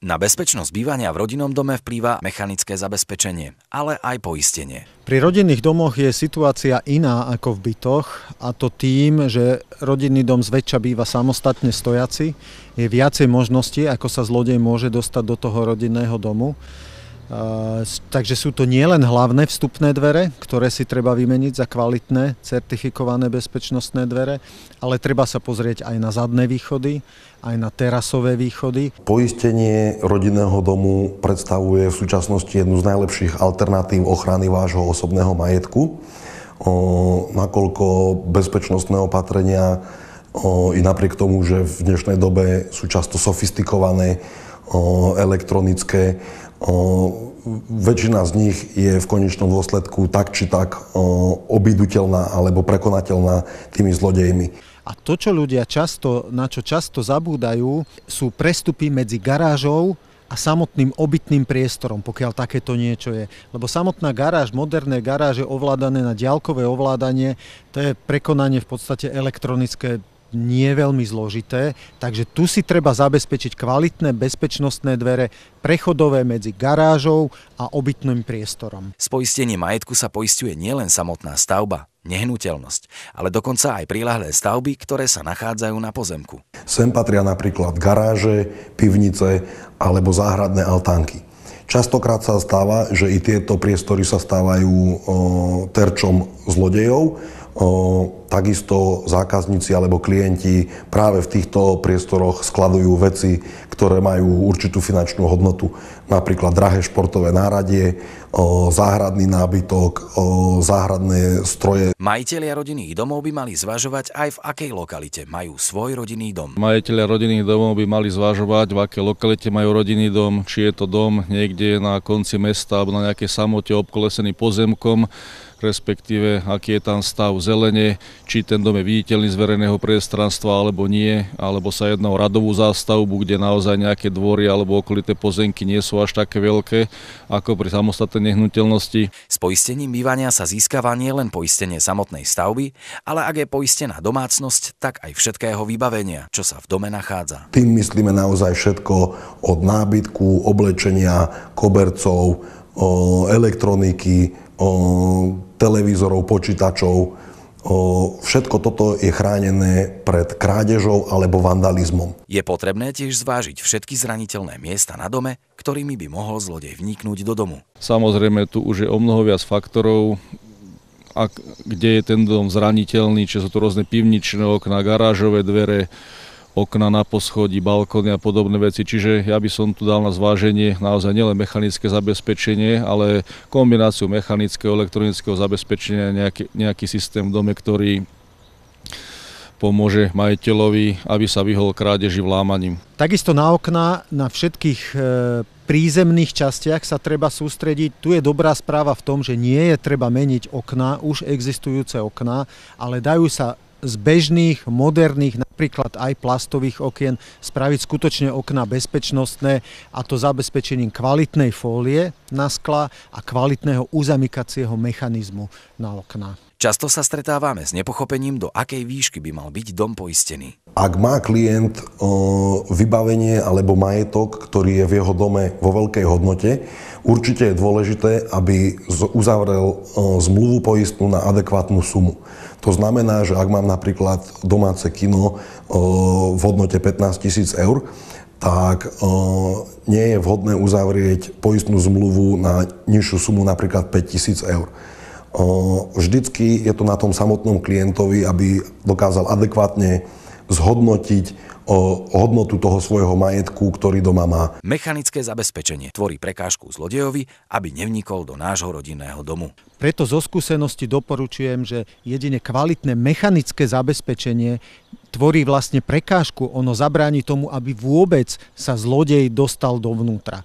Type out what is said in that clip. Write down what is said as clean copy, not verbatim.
Na bezpečnosť bývania v rodinnom dome vplýva mechanické zabezpečenie, ale aj poistenie. Pri rodinných domoch je situácia iná ako v bytoch, a to tým, že rodinný dom zväčša býva samostatne stojaci. Je viacej možností, ako sa zlodej môže dostať do toho rodinného domu. Takže sú to nielen hlavné vstupné dvere, ktoré si treba vymeniť za kvalitné, certifikované bezpečnostné dvere, ale treba sa pozrieť aj na zadné východy, aj na terasové východy. Poistenie rodinného domu predstavuje v súčasnosti jednu z najlepších alternatív ochrany vášho osobného majetku, nakoľko bezpečnostné opatrenia i napriek tomu, že v dnešnej dobe sú často sofistikované, elektronické, väčšina z nich je v konečnom dôsledku tak či tak obíduteľná alebo prekonateľná tými zlodejmi. A to, na čo často zabúdajú, sú prestupy medzi garážou a samotným obytným priestorom, pokiaľ takéto niečo je. Lebo samotná garáž, moderné garáže ovládané na diaľkové ovládanie, to je prekonanie v podstate elektronické, nie veľmi zložité, takže tu si treba zabezpečiť kvalitné bezpečnostné dvere prechodové medzi garážou a obytným priestorom. S poistením majetku sa poisťuje nielen samotná stavba, nehnuteľnosť, ale dokonca aj priľahlé stavby, ktoré sa nachádzajú na pozemku. Sem patria napríklad garáže, pivnice alebo záhradné altánky. Častokrát sa stáva, že i tieto priestory sa stávajú terčom zlodejov. Takisto zákazníci alebo klienti práve v týchto priestoroch skladujú veci, ktoré majú určitú finančnú hodnotu. Napríklad drahé športové náradie, záhradný nábytok, záhradné stroje. Majitelia rodinných domov by mali zvažovať aj v akej lokalite majú svoj rodinný dom. Majitelia rodinných domov by mali zvažovať, v akej lokalite majú rodinný dom, či je to dom niekde na konci mesta alebo na nejakej samote obkolesený pozemkom, respektíve aký je tam stav zelene, či ten dom je viditeľný z verejného priestranstva alebo nie, alebo sa jedná o radovú zástavbu, kde naozaj nejaké dvory alebo okolité pozemky nie sú až také veľké ako pri samostatnej nehnuteľnosti. S poistením bývania sa získava nielen poistenie samotnej stavby, ale ak je poistená domácnosť, tak aj všetkého vybavenia, čo sa v dome nachádza. Tým myslíme naozaj všetko od nábytku, oblečenia, kobercov, elektroniky, televízorov, počítačov. Všetko toto je chránené pred krádežou alebo vandalizmom. Je potrebné tiež zvážiť všetky zraniteľné miesta na dome, ktorými by mohol zlodej vniknúť do domu. Samozrejme, tu už je o mnoho viac faktorov, kde je ten dom zraniteľný, či sú to rôzne pivničné okná, garážové dvere, okna na poschodí, balkóny a podobné veci. Čiže ja by som tu dal na zváženie naozaj nielen mechanické zabezpečenie, ale kombináciu mechanického, elektronického zabezpečenia, nejaký systém v dome, ktorý pomôže majiteľovi, aby sa vyhol krádeži vlámaním. Takisto na okná, na všetkých prízemných častiach sa treba sústrediť. Tu je dobrá správa v tom, že nie je treba meniť okná, už existujúce okná, ale dajú sa z bežných, moderných, napríklad aj plastových okien, spraviť skutočne okná bezpečnostné, a to zabezpečením kvalitnej fólie na skla a kvalitného uzamykacieho mechanizmu na okná. Často sa stretávame s nepochopením, do akej výšky by mal byť dom poistený. Ak má klient vybavenie alebo majetok, ktorý je v jeho dome vo veľkej hodnote, určite je dôležité, aby uzavrel zmluvu poistnú na adekvátnu sumu. To znamená, že ak mám napríklad domáce kino v hodnote 15 000 eur, tak nie je vhodné uzavrieť poistnú zmluvu na nižšiu sumu, napríklad 5 000 eur. Vždycky je to na tom samotnom klientovi, aby dokázal adekvátne zhodnotiť hodnotu toho svojho majetku, ktorý doma má. Mechanické zabezpečenie tvorí prekážku zlodejovi, aby nevnikol do nášho rodinného domu. Preto zo skúsenosti doporučujem, že jedine kvalitné mechanické zabezpečenie tvorí vlastne prekážku, ono zabráni tomu, aby vôbec sa zlodej dostal dovnútra.